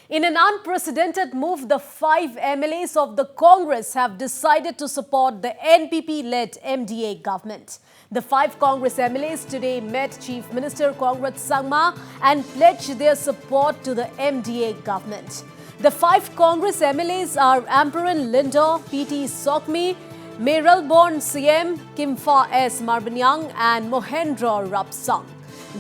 In an unprecedented move, the 5 MLAs of the Congress have decided to support the NPP-led MDA government. The 5 Congress MLAs today met Chief Minsiter Conrad Sangma and pledged their support to the MDA government. The 5 Congress MLAs are Ampareen Lyngdoh, PT Sawkmie, Mayralborn Syiem, Kimfa S Marbaniang and Mohendra Rapsang.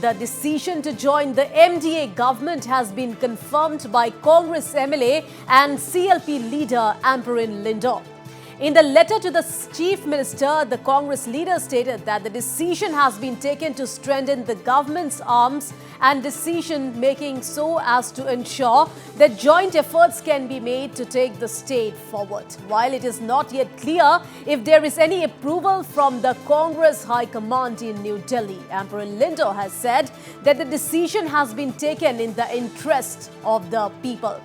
The decision to join the MDA government has been confirmed by Congress MLA and CLP leader Ampareen Lyngdoh. In the letter to the Chief Minister, the Congress leader stated that the decision has been taken to strengthen the government's arms and decision-making so as to ensure that joint efforts can be made to take the state forward. While it is not yet clear if there is any approval from the Congress High Command in New Delhi, Ampareen Lyngdoh has said that the decision has been taken in the interest of the people.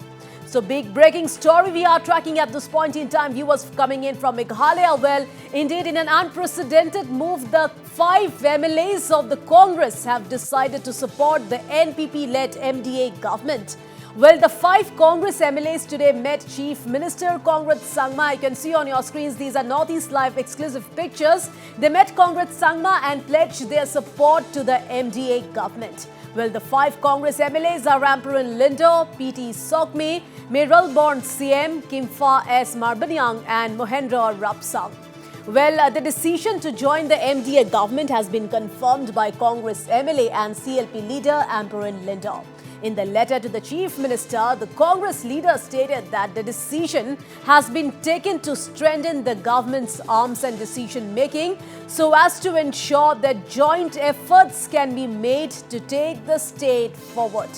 So, big breaking story we are tracking at this point in time. Viewers coming in from Meghalaya. Well, indeed, in an unprecedented move, the 5 MLAs of the Congress have decided to support the NPP-led MDA government. Well, the 5 Congress MLAs today met Chief Minsiter Conrad Sangma. You can see on your screens, these are Northeast Live exclusive pictures. They met Conrad Sangma and pledged their support to the MDA government. Well, the 5 Congress MLAs are Ampareen Lyngdoh, PT Sawkmie, Mayralborn Syiem, Kimfa S Marbaniang and Mohendra Rapsang. Well, the decision to join the MDA government has been confirmed by Congress MLA and CLP leader Ampareen Lyngdoh. In the letter to the Chief Minister, the Congress leader stated that the decision has been taken to strengthen the government's arms and decision-making so as to ensure that joint efforts can be made to take the state forward.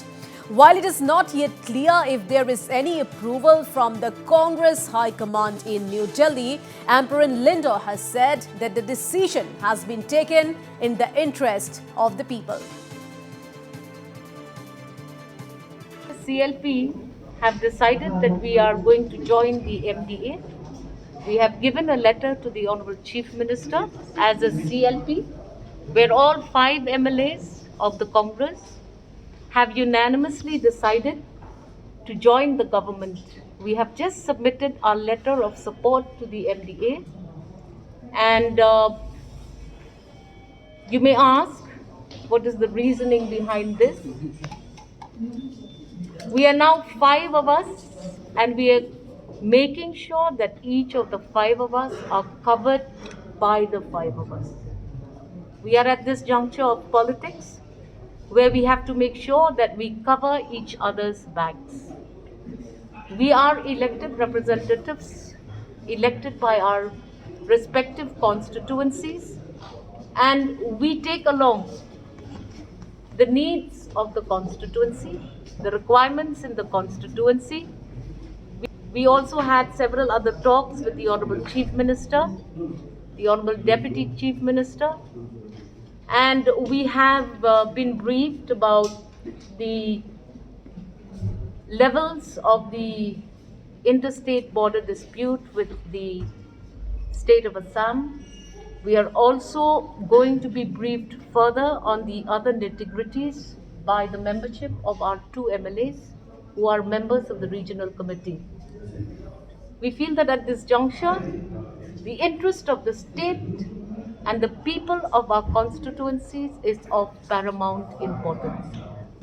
While it is not yet clear if there is any approval from the Congress High Command in New Delhi, Ampareen Lyngdoh has said that the decision has been taken in the interest of the people. CLP have decided that we are going to join the MDA. We have given a letter to the Honorable Chief Minister as a CLP, where all 5 MLAs of the Congress have unanimously decided to join the government. We have just submitted our letter of support to the MDA, and you may ask, what is the reasoning behind this? We are now 5 of us, and we are making sure that each of the 5 of us are covered by the 5 of us. We are at this juncture of politics where we have to make sure that we cover each other's backs. We are elected representatives, elected by our respective constituencies, and we take along the needs of the constituency, the requirements in the constituency. We also had several other talks with the Honorable Chief Minister, the Honorable Deputy Chief Minister, and we have been briefed about the levels of the interstate border dispute with the state of Assam. We are also going to be briefed further on the other nitty-gritties by the membership of our 2 MLAs who are members of the regional committee. We feel that at this juncture, the interest of the state and the people of our constituencies is of paramount importance.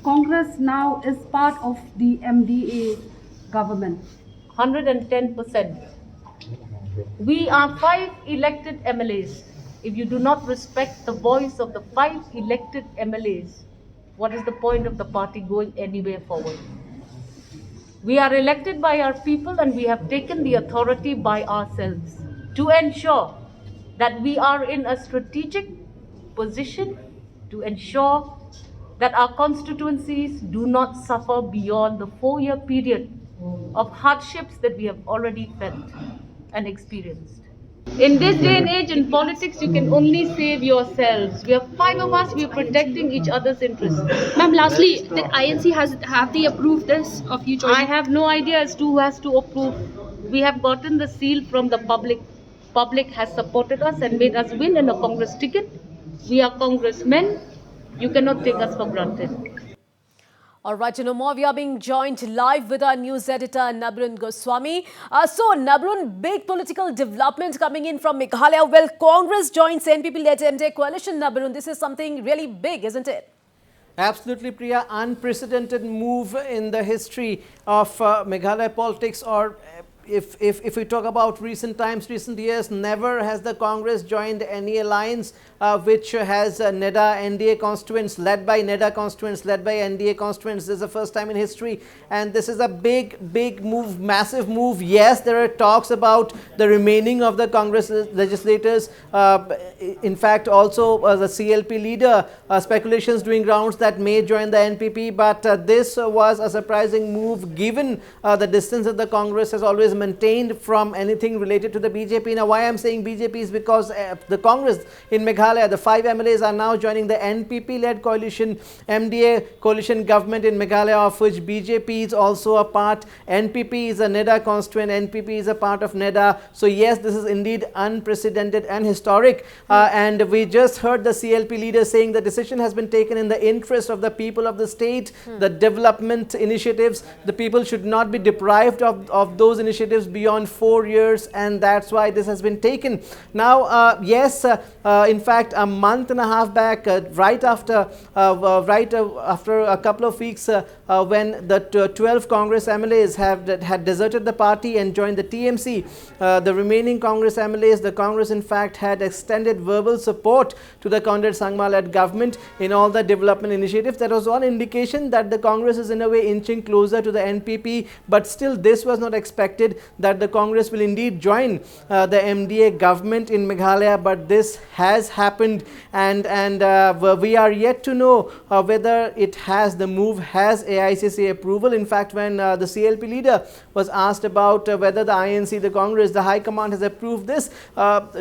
Congress now is part of the MDA government. 110%. We are 5 elected MLAs. If you do not respect the voice of the 5 elected MLAs, what is the point of the party going anywhere forward? We are elected by our people, and we have taken the authority by ourselves to ensure that we are in a strategic position to ensure that our constituencies do not suffer beyond the 4-year period of hardships that we have already felt and experienced. In this day and age in politics, you can only save yourselves. We are 5 of us, we are protecting each other's interests. Ma'am, lastly, the INC have they approved this of you joining? I have no idea as to who has to approve. We have gotten the seal from the public. Public has supported us and made us win in a Congress ticket. We are congressmen. You cannot take us for granted. All right, more, we are being joined live with our news editor, Nabrun Goswami. So, Nabrun, big political development coming in from Meghalaya. Well, Congress joins NPP-led MDA coalition, Nabrun. This is something really big, isn't it? Absolutely, Priya. Unprecedented move in the history of Meghalaya politics, or if we talk about recent times, recent years, never has the Congress joined any alliance which has NEDA NDA constituents, led by NEDA constituents, led by NDA constituents. This is the first time in history, and this is a big move, massive move. Yes, there are talks about the remaining of the Congress legislators. In fact, also the CLP leader, speculations doing rounds that may join the NPP, but this was a surprising move given the distance that the Congress has always maintained from anything related to the BJP. Now, why I'm saying BJP is because the Congress in Meghalaya, the 5 MLAs are now joining the NPP-led coalition, MDA coalition government in Meghalaya, of which BJP is also a part. NPP is a NEDA constituent. NPP is a part of NEDA. So yes, this is indeed unprecedented and historic. And we just heard the CLP leader saying the decision has been taken in the interest of the people of the state, the development initiatives. The people should not be deprived of those initiatives beyond 4 years, and that's why this has been taken. Now, yes, in fact, a month and a half back, right after a couple of weeks, when the 12 Congress MLAs had deserted the party and joined the TMC, the remaining Congress MLAs, the Congress in fact had extended verbal support to the Conrad Sangma-led government in all the development initiatives. That was one indication that the Congress is in a way inching closer to the NPP, but still this was not expected, that the Congress will indeed join the MDA government in Meghalaya. But this has happened, and we are yet to know whether the move has AICC approval. In fact, when the CLP leader was asked about whether the INC, the Congress, the High Command has approved this,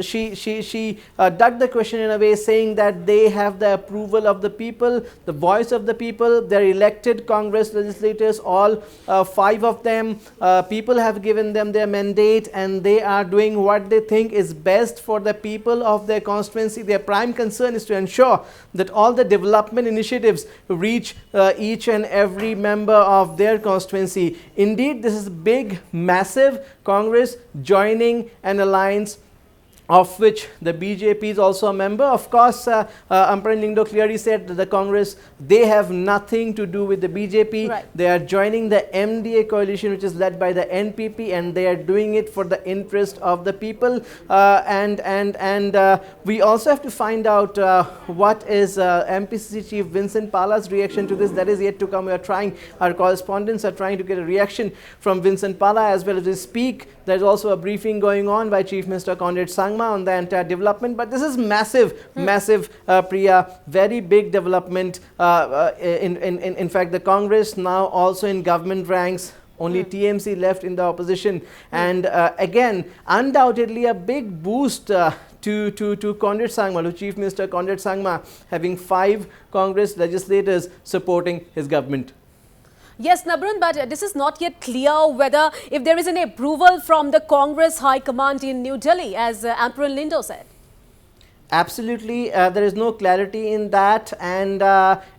she ducked the question in a way, saying that they have the approval of the people, the voice of the people. They're elected Congress legislators, all 5 of them. People have given them their mandate, and they are doing what they think is best for the people of their constituency. Their prime concern is to ensure that all the development initiatives reach each and every member of their constituency. Indeed, this is big, massive. Congress joining an alliance of which the BJP is also a member. Of course, Ampareen Lyngdoh clearly said that the Congress, they have nothing to do with the BJP. Right. They are joining the MDA coalition, which is led by the NPP, and they are doing it for the interest of the people. We also have to find out what is MPCC Chief Vincent Palla's reaction to this. That is yet to come. We are trying, our correspondents are trying to get a reaction from Vincent Palla as well as we speak. There's also a briefing going on by Chief Minsiter Conrad Sangma on the entire development. But this is massive, massive, Priya, very big development. In fact, the Congress now also in government ranks. Only TMC left in the opposition. And again, undoubtedly a big boost to Conrad Sangma, to Chief Minister Conrad Sangma, having 5 Congress legislators supporting his government. Yes, Nabrun, but this is not yet clear whether if there is any approval from the Congress High Command in New Delhi, as Ampareen Lyngdoh said. Absolutely, there is no clarity in that, and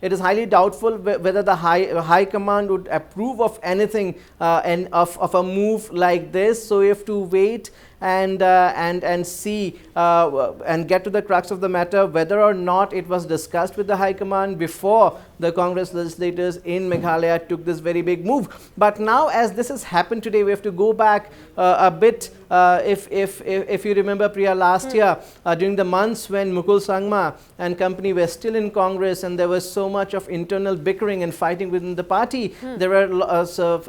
it is highly doubtful whether the high command would approve of anything and of a move like this. So we have to wait and see and get to the crux of the matter, whether or not it was discussed with the High Command before the Congress legislators in Meghalaya took this very big move. But now, as this has happened today, we have to go back a bit. If you remember, Priya, last year during the months when Mukul Sangma and company were still in Congress, and there was so much of internal bickering and fighting within the party, there were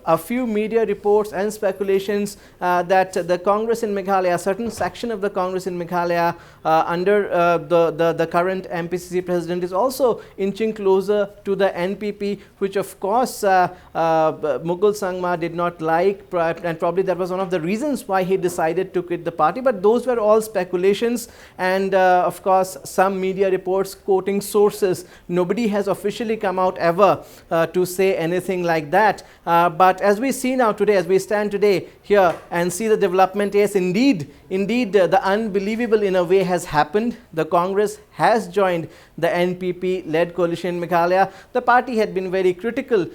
a few media reports and speculations that the Congress in Meghalaya, a certain section of the Congress in Meghalaya under the current MPCC president, is also inching closer to the NPP, which of course Mukul Sangma did not like, and probably that was one of the reasons why he decided to quit the party. But those were all speculations, and of course some media reports quoting sources. Nobody has officially come out ever to say anything like that. But as we see now today, as we stand today here and see the development, yes, indeed, the unbelievable in a way has happened. The Congress has joined the NPP-led coalition in Meghalaya. The party had been very critical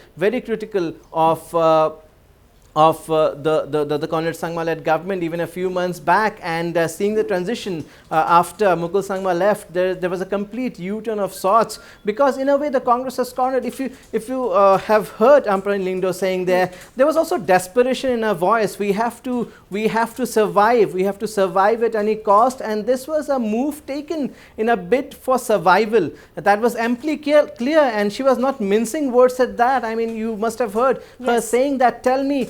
of the Conrad Sangma-led government even a few months back, and seeing the transition after Mukul Sangma left, there was a complete U-turn of sorts, because in a way the Congress has cornered. If you have heard Ampareen Lyngdoh saying there was also desperation in her voice. We have to survive at any cost, and this was a move taken in a bid for survival. That was amply clear, and she was not mincing words at that. I mean, you must have heard her saying that, tell me,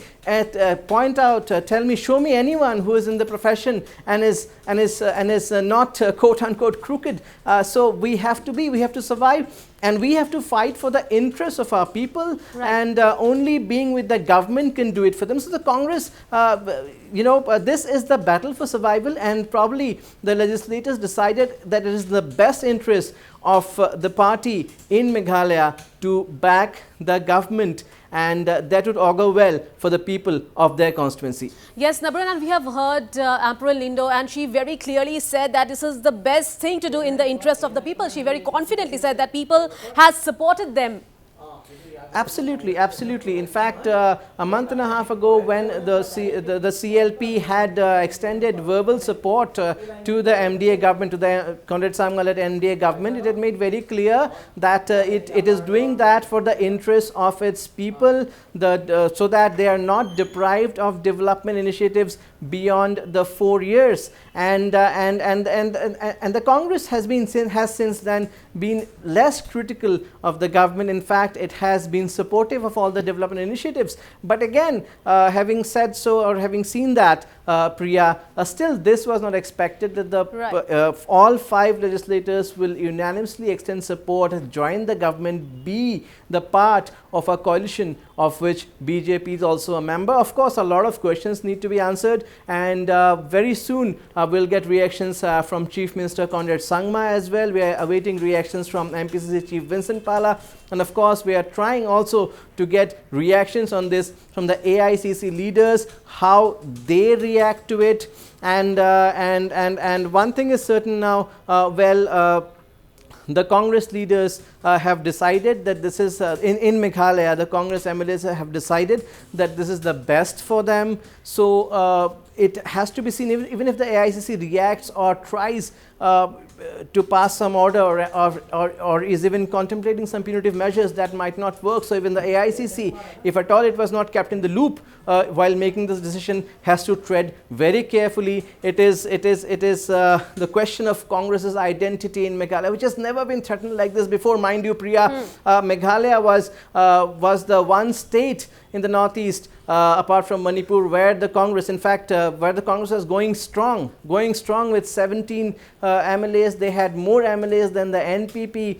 show me anyone who is in the profession and is not quote unquote crooked. So we have to survive, and we have to fight for the interests of our people, and only being with the government can do it for them. So the Congress, this is the battle for survival, and probably the legislators decided that it is the best interest of the party in Meghalaya to back the government, and that would augur well for the people of their constituency. Yes, Nabran, and we have heard Ampareen Lyngdoh, and she very clearly said that this is the best thing to do in the interest of the people. She very confidently said that people has supported them. Absolutely, absolutely. In fact, a month and a half ago, when the CLP had extended verbal support to the MDA government, to the Conrad Sangma-led MDA government, it had made very clear that it is doing that for the interests of its people, so that they are not deprived of development initiatives beyond the 4 years. And the Congress has since then been less critical of the government. In fact, it has been supportive of all the development initiatives. But again, having said so, or having seen that, Priya, still this was not expected, that all 5 legislators will unanimously extend support, join the government, be the part of a coalition of which BJP is also a member. Of course, a lot of questions need to be answered, and very soon we'll get reactions from Chief Minsiter Conrad Sangma as well. We are awaiting reactions from MPCC Chief Vincent Pala, and of course we are trying also to get reactions on this from the AICC leaders, how they react to it. And one thing is certain now, the Congress leaders have decided that this is, in Meghalaya, the Congress MLAs have decided that this is the best for them. So it has to be seen, even if the AICC reacts or tries to pass some order, or is even contemplating some punitive measures, that might not work. So even the AICC, if at all it was not kept in the loop while making this decision, has to tread very carefully. It is the question of Congress's identity in Meghalaya, which has never been threatened like this before. Mind you, Priya, Meghalaya was the one state in the northeast, apart from Manipur, where the Congress, in fact, where the Congress was going strong with 17 MLAs. They had more MLAs than the NPP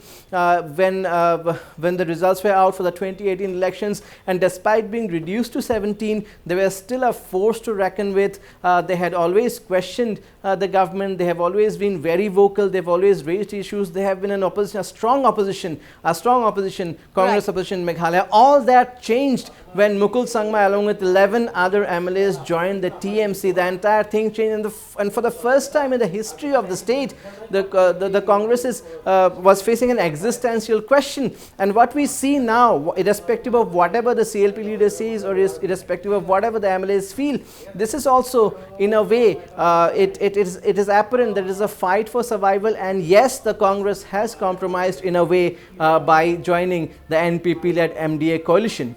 when the results were out for the 2018 elections, and despite being reduced to 17, they were still a force to reckon with. They had always questioned the government. They have always been very vocal. They've always raised issues. They have been an opposition, a strong opposition, Congress opposition in Meghalaya. All that changed when Mukul Sangma, along with 11 other MLAs, joined the TMC. The entire thing changed, and for the first time in the history of the state, the Congress was facing an existential question. And what we see now, irrespective of whatever the CLP leader says, or irrespective of whatever the MLAs feel, this is also, in a way, it is apparent that it is a fight for survival. And yes, the Congress has compromised in a way by joining the NPP-led MDA coalition.